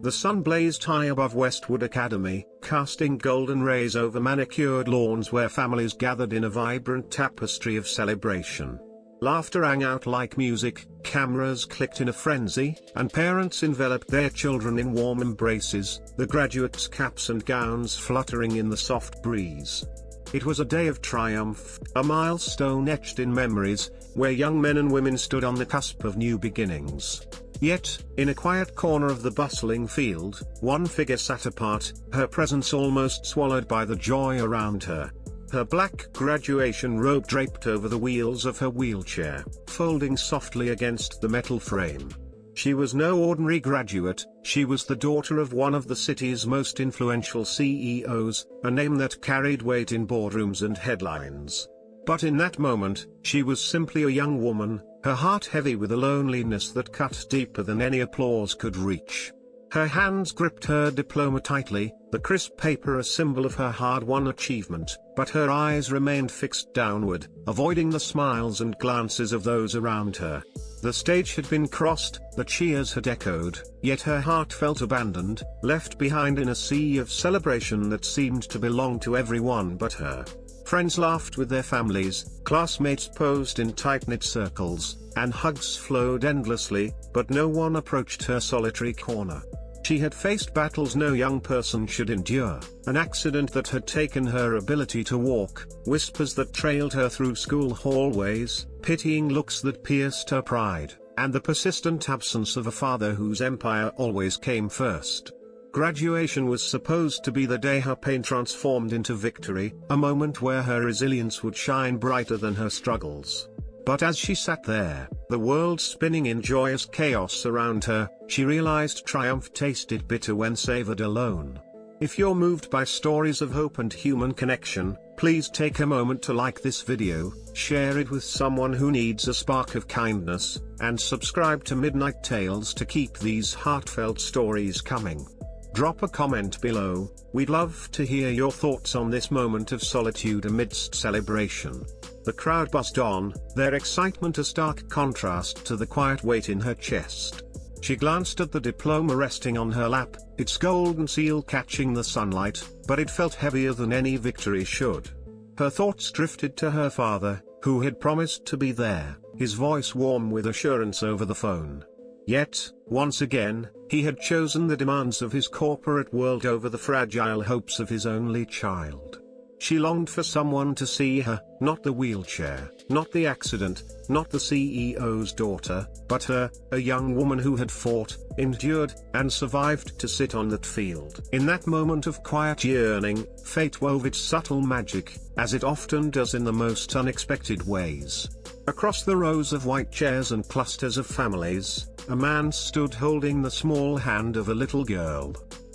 The sun blazed high above Westwood Academy, casting golden rays over manicured lawns where families gathered in a vibrant tapestry of celebration. Laughter rang out like music, cameras clicked in a frenzy, and parents enveloped their children in warm embraces, the graduates' caps and gowns fluttering in the soft breeze. It was a day of triumph, a milestone etched in memories, where young men and women stood on the cusp of new beginnings. Yet, in a quiet corner of the bustling field, one figure sat apart, her presence almost swallowed by the joy around her. Her black graduation robe draped over the wheels of her wheelchair, folding softly against the metal frame. She was no ordinary graduate, she was the daughter of one of the city's most influential CEOs, a name that carried weight in boardrooms and headlines. But in that moment, she was simply a young woman, her heart heavy with a loneliness that cut deeper than any applause could reach. Her hands gripped her diploma tightly, the crisp paper a symbol of her hard-won achievement, but her eyes remained fixed downward, avoiding the smiles and glances of those around her. The stage had been crossed, the cheers had echoed, yet her heart felt abandoned, left behind in a sea of celebration that seemed to belong to everyone but her. Friends laughed with their families, classmates posed in tight-knit circles, and hugs flowed endlessly, but no one approached her solitary corner. She had faced battles no young person should endure, an accident that had taken her ability to walk, whispers that trailed her through school hallways, pitying looks that pierced her pride, and the persistent absence of a father whose empire always came first. Graduation was supposed to be the day her pain transformed into victory, a moment where her resilience would shine brighter than her struggles. But as she sat there, the world spinning in joyous chaos around her, she realized triumph tasted bitter when savored alone. If you're moved by stories of hope and human connection, please take a moment to like this video, share it with someone who needs a spark of kindness, and subscribe to Midnight Tales to keep these heartfelt stories coming. Drop a comment below, we'd love to hear your thoughts on this moment of solitude amidst celebration. The crowd buzzed on, their excitement a stark contrast to the quiet weight in her chest. She glanced at the diploma resting on her lap, its golden seal catching the sunlight, but it felt heavier than any victory should. Her thoughts drifted to her father, who had promised to be there, his voice warm with assurance over the phone. Yet, once again, he had chosen the demands of his corporate world over the fragile hopes of his only child. She longed for someone to see her, not the wheelchair, not the accident, not the CEO's daughter, but her, a young woman who had fought, endured, and survived to sit on that field. In that moment of quiet yearning, fate wove its subtle magic, as it often does in the most unexpected ways. Across the rows of white chairs and clusters of families, a man stood holding the small hand of a little girl.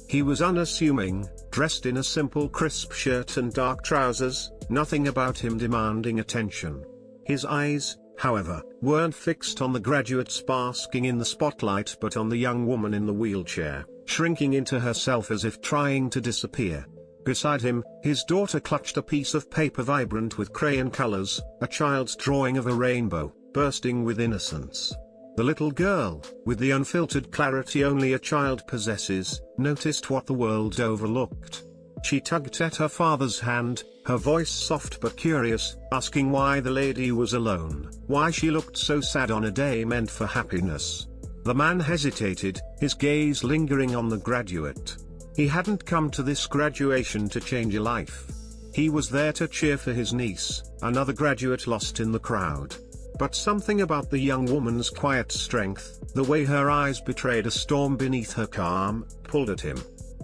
He was unassuming, dressed in a simple crisp shirt and dark trousers, nothing about him demanding attention. His eyes, however, weren't fixed on the graduates basking in the spotlight but on the young woman in the wheelchair, shrinking into herself as if trying to disappear. Beside him, his daughter clutched a piece of paper vibrant with crayon colors, a child's drawing of a rainbow, bursting with innocence. The little girl, with the unfiltered clarity only a child possesses, noticed what the world overlooked. She tugged at her father's hand, her voice soft but curious, asking why the lady was alone, why she looked so sad on a day meant for happiness. The man hesitated, his gaze lingering on the graduate. He hadn't come to this graduation to change a life. He was there to cheer for his niece, another graduate lost in the crowd. But something about the young woman's quiet strength, the way her eyes betrayed a storm beneath her calm, pulled at him.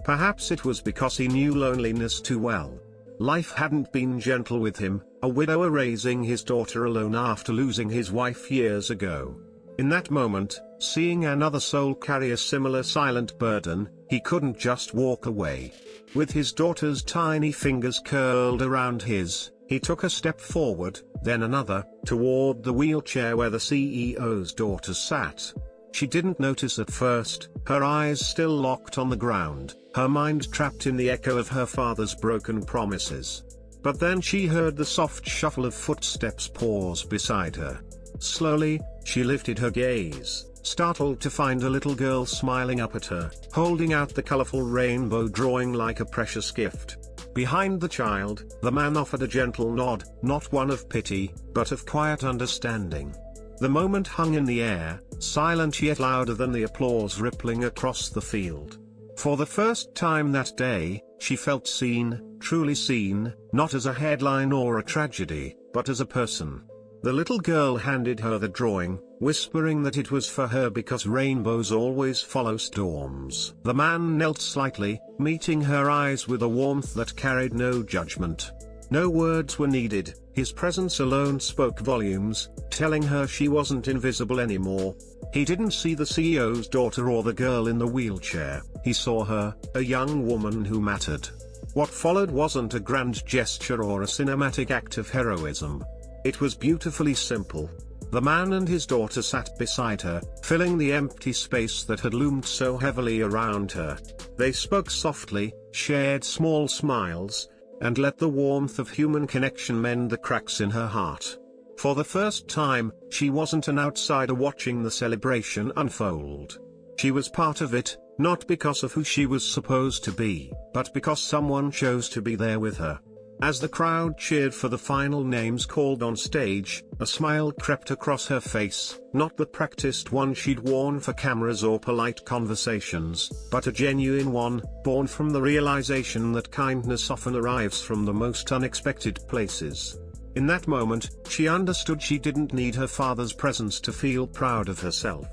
Perhaps it was because he knew loneliness too well. Life hadn't been gentle with him, a widower raising his daughter alone after losing his wife years ago. In that moment, seeing another soul carry a similar silent burden, he couldn't just walk away. With his daughter's tiny fingers curled around his, he took a step forward, then another, toward the wheelchair where the CEO's daughter sat. She didn't notice at first, her eyes still locked on the ground, her mind trapped in the echo of her father's broken promises. But then she heard the soft shuffle of footsteps pause beside her. Slowly, she lifted her gaze, startled to find a little girl smiling up at her, holding out the colorful rainbow drawing like a precious gift. Behind the child, the man offered a gentle nod, not one of pity, but of quiet understanding. The moment hung in the air, silent yet louder than the applause rippling across the field. For the first time that day, she felt seen, truly seen, not as a headline or a tragedy, but as a person. The little girl handed her the drawing, whispering that it was for her because rainbows always follow storms. The man knelt slightly, meeting her eyes with a warmth that carried no judgment. No words were needed, his presence alone spoke volumes, telling her she wasn't invisible anymore. He didn't see the CEO's daughter or the girl in the wheelchair, he saw her, a young woman who mattered. What followed wasn't a grand gesture or a cinematic act of heroism. It was beautifully simple. The man and his daughter sat beside her, filling the empty space that had loomed so heavily around her. They spoke softly, shared small smiles, and let the warmth of human connection mend the cracks in her heart. For the first time, she wasn't an outsider watching the celebration unfold. She was part of it, not because of who she was supposed to be, but because someone chose to be there with her. As the crowd cheered for the final names called on stage, a smile crept across her face, not the practiced one she'd worn for cameras or polite conversations, but a genuine one, born from the realization that kindness often arrives from the most unexpected places. In that moment, she understood she didn't need her father's presence to feel proud of herself.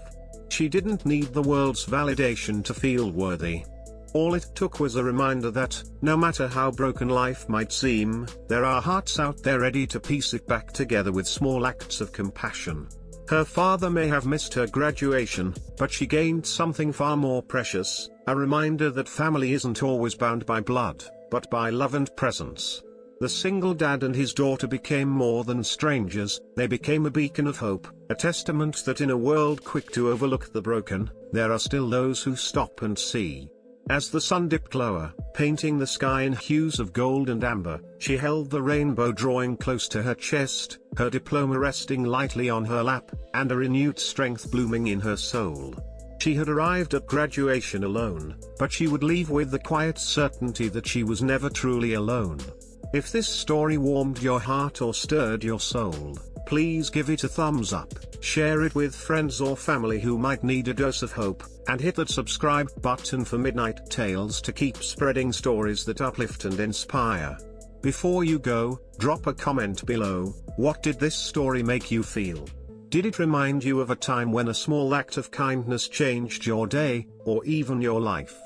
She didn't need the world's validation to feel worthy. All it took was a reminder that, no matter how broken life might seem, there are hearts out there ready to piece it back together with small acts of compassion. Her father may have missed her graduation, but she gained something far more precious, a reminder that family isn't always bound by blood, but by love and presence. The single dad and his daughter became more than strangers, they became a beacon of hope, a testament that in a world quick to overlook the broken, there are still those who stop and see. As the sun dipped lower, painting the sky in hues of gold and amber, she held the rainbow drawing close to her chest, her diploma resting lightly on her lap, and a renewed strength blooming in her soul. She had arrived at graduation alone, but she would leave with the quiet certainty that she was never truly alone. If this story warmed your heart or stirred your soul, please give it a thumbs up, share it with friends or family who might need a dose of hope, and hit that subscribe button for Midnight Tales to keep spreading stories that uplift and inspire. Before you go, drop a comment below. What did this story make you feel? Did it remind you of a time when a small act of kindness changed your day, or even your life?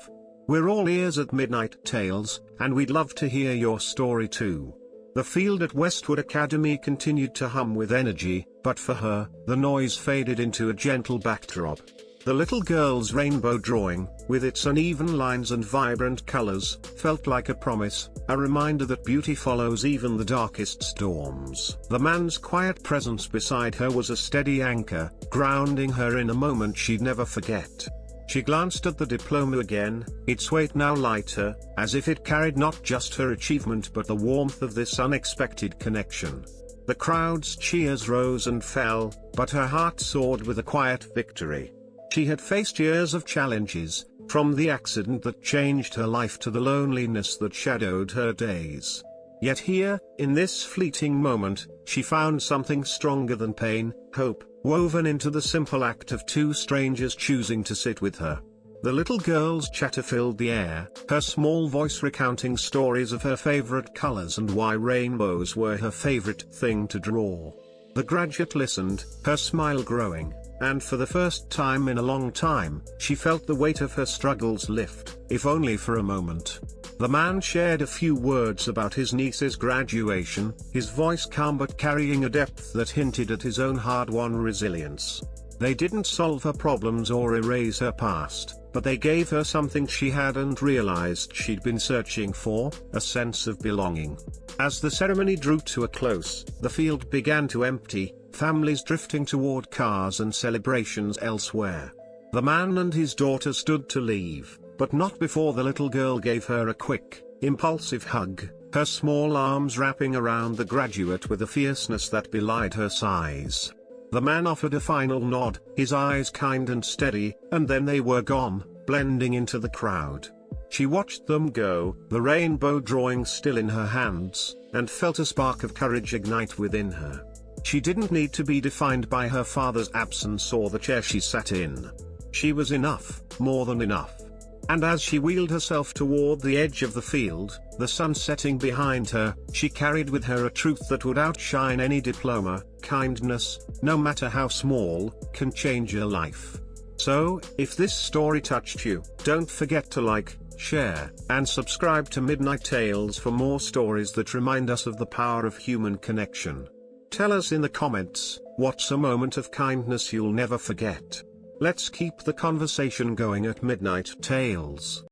We're all ears at Midnight Tales, and we'd love to hear your story too. The field at Westwood Academy continued to hum with energy, but for her, the noise faded into a gentle backdrop. The little girl's rainbow drawing, with its uneven lines and vibrant colors, felt like a promise, a reminder that beauty follows even the darkest storms. The man's quiet presence beside her was a steady anchor, grounding her in a moment she'd never forget. She glanced at the diploma again, its weight now lighter, as if it carried not just her achievement but the warmth of this unexpected connection. The crowd's cheers rose and fell, but her heart soared with a quiet victory. She had faced years of challenges, from the accident that changed her life to the loneliness that shadowed her days. Yet here, in this fleeting moment, she found something stronger than pain, hope, woven into the simple act of two strangers choosing to sit with her. The little girl's chatter filled the air, her small voice recounting stories of her favorite colors and why rainbows were her favorite thing to draw. The graduate listened, her smile growing, and for the first time in a long time, she felt the weight of her struggles lift, if only for a moment. The man shared a few words about his niece's graduation, his voice calm but carrying a depth that hinted at his own hard-won resilience. They didn't solve her problems or erase her past, but they gave her something she hadn't realized she'd been searching for, a sense of belonging. As the ceremony drew to a close, the field began to empty, families drifting toward cars and celebrations elsewhere. The man and his daughter stood to leave, but not before the little girl gave her a quick, impulsive hug, her small arms wrapping around the graduate with a fierceness that belied her size. The man offered a final nod, his eyes kind and steady, and then they were gone, blending into the crowd. She watched them go, the rainbow drawing still in her hands, and felt a spark of courage ignite within her. She didn't need to be defined by her father's absence or the chair she sat in. She was enough, more than enough. And as she wheeled herself toward the edge of the field, the sun setting behind her, she carried with her a truth that would outshine any diploma: kindness, no matter how small, can change your life. So, if this story touched you, don't forget to like, share, and subscribe to Midnight Tales for more stories that remind us of the power of human connection. Tell us in the comments, what's a moment of kindness you'll never forget? Let's keep the conversation going at Midnight Tales.